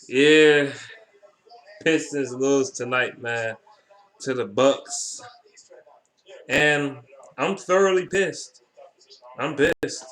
Yeah, Pistons lose tonight, man, to the Bucks, and I'm thoroughly pissed. I'm pissed.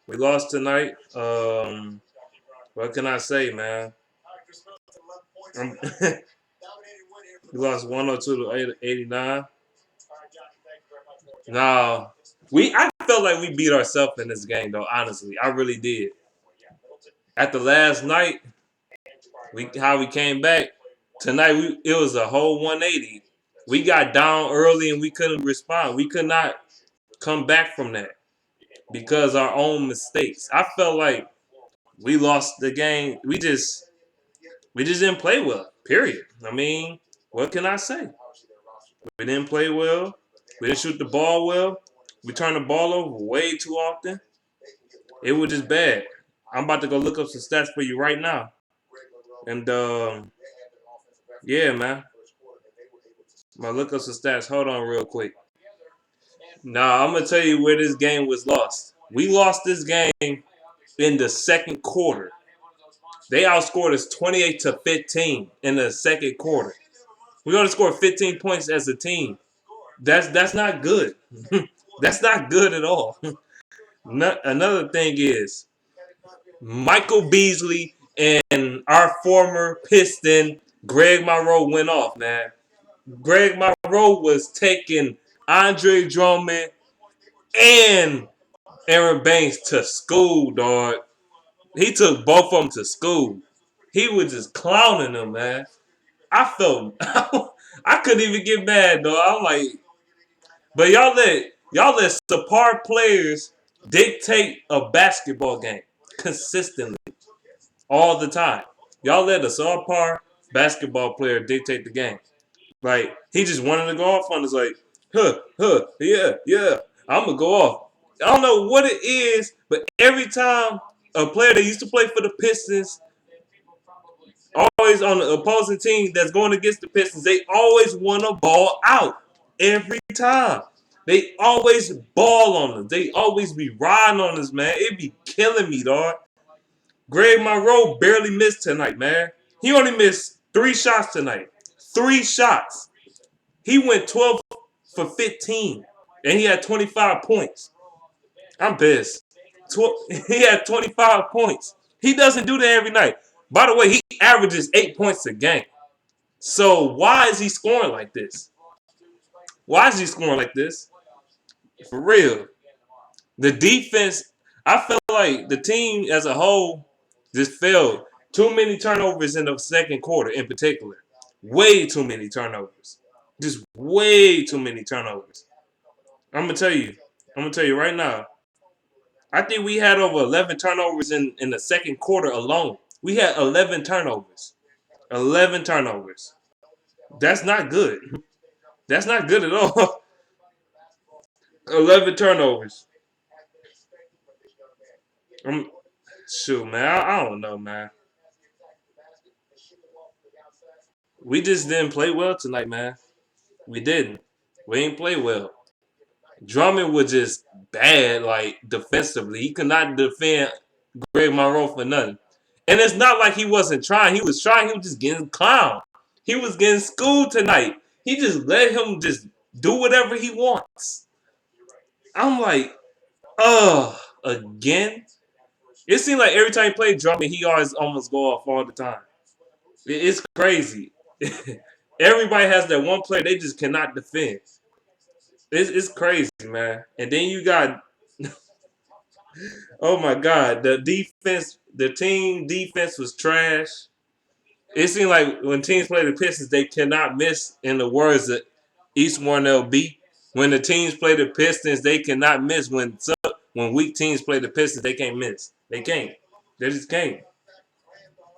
We lost tonight. What can I say, man? We lost 102 to 89. No, I felt like we beat ourselves in this game, though. Honestly, I really did. At the last night, how we came back tonight. It was a whole 180. We got down early and we couldn't respond. We could not come back from that because our own mistakes. I felt like we lost the game. We just didn't play well. Period. I mean, what can I say? We didn't play well. We didn't shoot the ball well. We turned the ball over way too often. It was just bad. I'm about to go look up some stats for you right now. And yeah, man. I'm gonna look up some stats. Hold on real quick. Now I'm gonna tell you where this game was lost. We lost this game in the second quarter. They outscored us 28-15 in the second quarter. We only scored 15 points as a team. That's not good. That's not good at all. Another thing is Michael Beasley and our former Piston Greg Monroe went off, man. Greg Monroe was taking Andre Drummond and Aaron Banks to school, dog. He took both of them to school. He was just clowning them, man. I felt I couldn't even get mad, though. I'm like, but y'all let subpar players dictate a basketball game consistently all the time. Y'all let a subpar basketball player dictate the game. Like he just wanted to go off on us, like, yeah. I'm gonna go off. I don't know what it is, but every time a player that used to play for the Pistons, always on the opposing team that's going against the Pistons, they always want to ball out every time. They always ball on us. They always be riding on us, man. It be killing me, dog. Greg Monroe barely missed tonight, man. He only missed 3 shots tonight. 3 shots. He went 12 for 15, and he had 25 points. I'm pissed. He had 25 points. He doesn't do that every night. By the way, he averages 8 points a game. So why is he scoring like this? Why is he scoring like this? For real. The defense, I felt like the team as a whole just failed. Too many turnovers in the second quarter in particular. Way too many turnovers. Just way too many turnovers. I'm gonna tell you. I'm gonna tell you right now. I think we had over 11 turnovers in the second quarter alone. We had 11 turnovers. 11 turnovers. That's not good. That's not good at all. 11 turnovers. Shoot, man. I don't know, man. We just didn't play well tonight, man. We didn't. We didn't play well. Drummond was just bad, like defensively. He could not defend Greg Monroe for nothing. And it's not like he wasn't trying. He was trying. He was just getting clowned. He was getting schooled tonight. He just let him just do whatever he wants. I'm like, again? It seems like every time he played Drummond, he always almost go off all the time. It's crazy. Everybody has that one player they just cannot defend. It's crazy, man. And then you got, oh my God, the defense, the team defense was trash. It seemed like when teams play the Pistons, they cannot miss. In the words of East One LB, when the teams play the Pistons, they cannot miss. When weak teams play the Pistons, they can't miss. They can't. They just can't.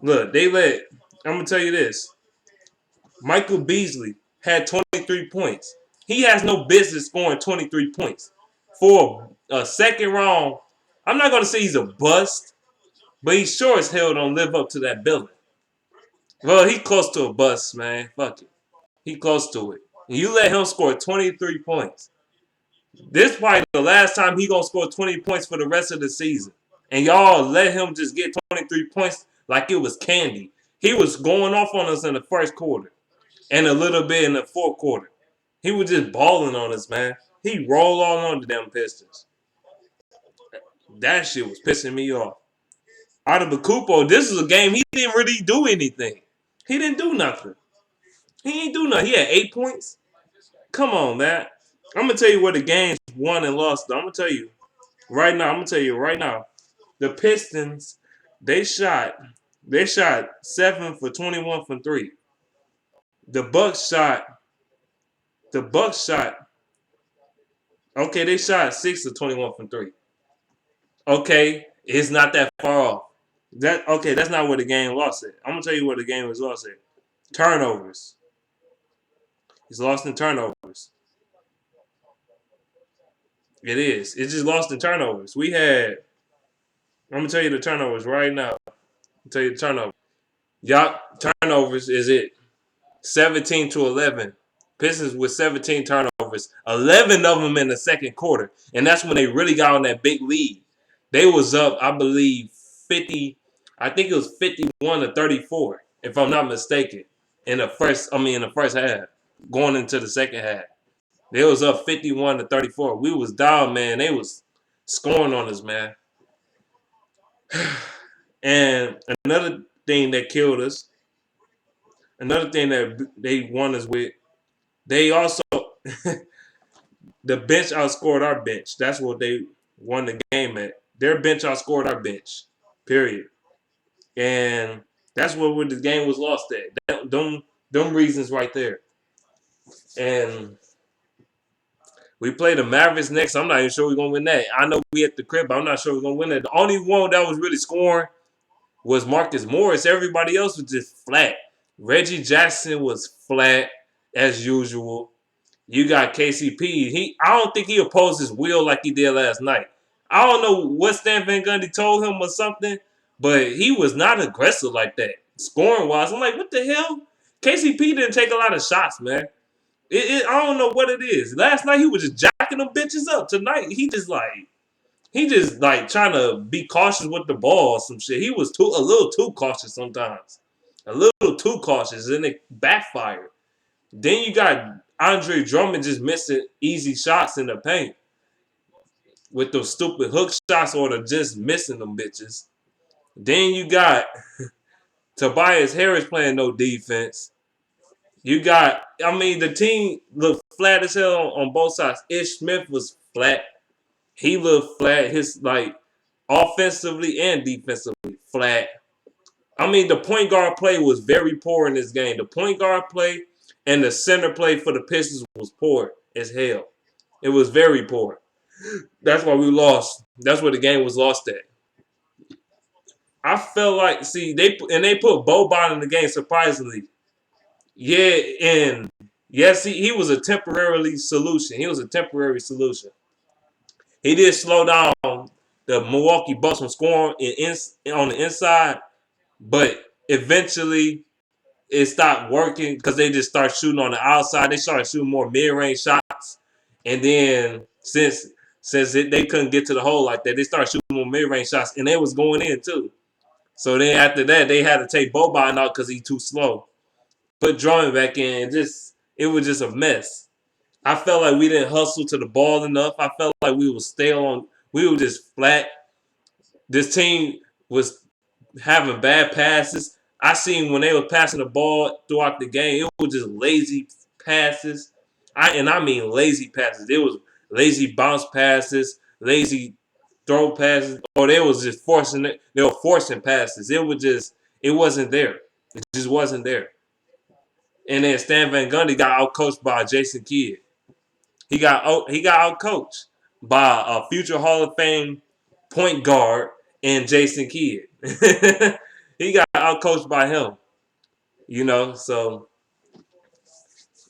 Look, I'm gonna tell you this. Michael Beasley had 23 points. He has no business scoring 23 points. For a second round, I'm not going to say he's a bust, but he sure as hell don't live up to that billing. Well, he close to a bust, man. Fuck it. He close to it. And you let him score 23 points. This probably the last time he going to score 20 points for the rest of the season. And y'all let him just get 23 points like it was candy. He was going off on us in the first quarter and a little bit in the fourth quarter. He was just balling on us, man. He rolled all on the damn Pistons. That shit was pissing me off. Out of Bakupo, this is a game he didn't really do anything. He didn't do nothing. He ain't do nothing. He had 8 points. Come on, man. I'm gonna tell you where the games won and lost. I'm gonna tell you right now. I'm gonna tell you right now. The Pistons, they shot 7 for 21 from three. The Bucks shot. Okay, they shot 6 of 21 from three. Okay, it's not that far off. That's not where the game lost it. I'm gonna tell you where the game was lost at. Turnovers. He's lost in turnovers. It is. It's just lost in turnovers. I'm gonna tell you the turnovers right now. I'll tell you the turnovers. Y'all turnovers is it. 17-11. Pistons with 17 turnovers. 11 of them in the second quarter. And that's when they really got on that big lead. They was up, I believe, 50. I think it was 51-34, if I'm not mistaken. In the first half. Going into the second half. They was up 51-34. We was down, man. They was scoring on us, man. And another thing that killed us, another thing that they won us with, they also the bench outscored our bench. That's what they won the game at. Their bench outscored our bench. Period. And that's where the game was lost at. Them reasons right there. And we play the Mavericks next. I'm not even sure we're going to win that. I know we at the crib, but I'm not sure we're going to win that. The only one that was really scoring was Marcus Morris. Everybody else was just flat. Reggie Jackson was flat as usual. You got KCP. I don't think he opposed his will like he did last night. I don't know what Stan Van Gundy told him or something, but he was not aggressive like that. Scoring-wise, I'm like, what the hell? KCP didn't take a lot of shots, man. I don't know what it is. Last night he was just jacking them bitches up. Tonight he just trying to be cautious with the ball or some shit. He was a little too cautious sometimes. A little too cautious, and it backfired. Then you got Andre Drummond just missing easy shots in the paint with those stupid hook shots or just missing them bitches. Then you got Tobias Harris playing no defense. The team looked flat as hell on both sides. Ish Smith was flat. He looked flat. His offensively and defensively flat. The point guard play was very poor in this game. The point guard play and the center play for the Pistons was poor as hell. It was very poor. That's why we lost. That's where the game was lost at. I felt like, they put Boban in the game surprisingly. Yeah, and yes, he was a temporary solution. He was a temporary solution. He did slow down the Milwaukee Bucks from scoring on the inside, but eventually it stopped working because they just started shooting on the outside. They started shooting more mid-range shots, and then since they couldn't get to the hole like that, they started shooting more mid-range shots, and they was going in too. So then after that, they had to take Boban out because he's too slow. Put Drummond back in. It was just a mess. I felt like we didn't hustle to the ball enough. I felt like we were we were just flat. This team was having bad passes. I seen when they were passing the ball throughout the game, it was just lazy passes. I mean lazy passes. It was lazy bounce passes, lazy throw passes, or they was just forcing it. They were forcing passes. It wasn't there. It just wasn't there. And then Stan Van Gundy got outcoached by Jason Kidd. He got outcoached by a future Hall of Fame point guard and Jason Kidd. He got outcoached by him. So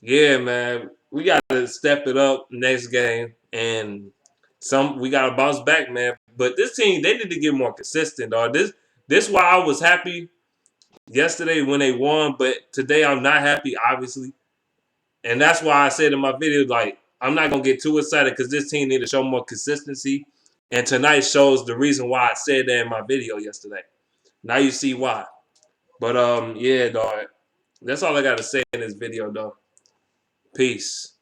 yeah, man, we got to step it up next game, and we got to bounce back, man. But this team, they need to get more consistent, dog. This why I was happy yesterday when they won, but today I'm not happy, obviously. And that's why I said in my video, I'm not going to get too excited because this team need to show more consistency. And tonight shows the reason why I said that in my video yesterday. Now you see why. But yeah, dog. That's all I gotta say in this video, though. Peace.